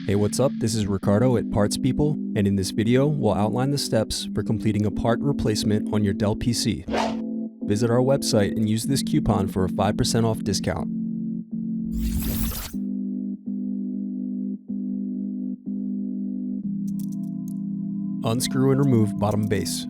Hey, what's up? This is Ricardo at Parts People, and in this video, we'll outline the steps for completing a part replacement on your Dell PC. Visit our website and use this coupon for a 5% off discount. Unscrew and remove bottom base.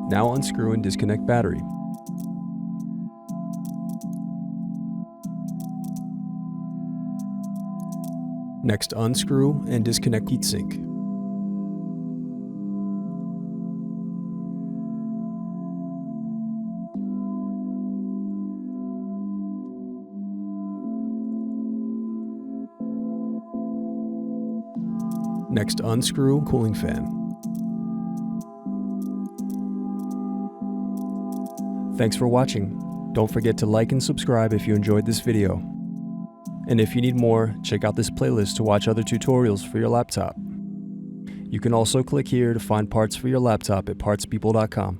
Now unscrew and disconnect battery. Next, unscrew and disconnect heatsink. Next, unscrew cooling fan. Thanks for watching. Don't forget to like and subscribe if you enjoyed this video. And if you need more, check out this playlist to watch other tutorials for your laptop. You can also click here to find parts for your laptop at partspeople.com.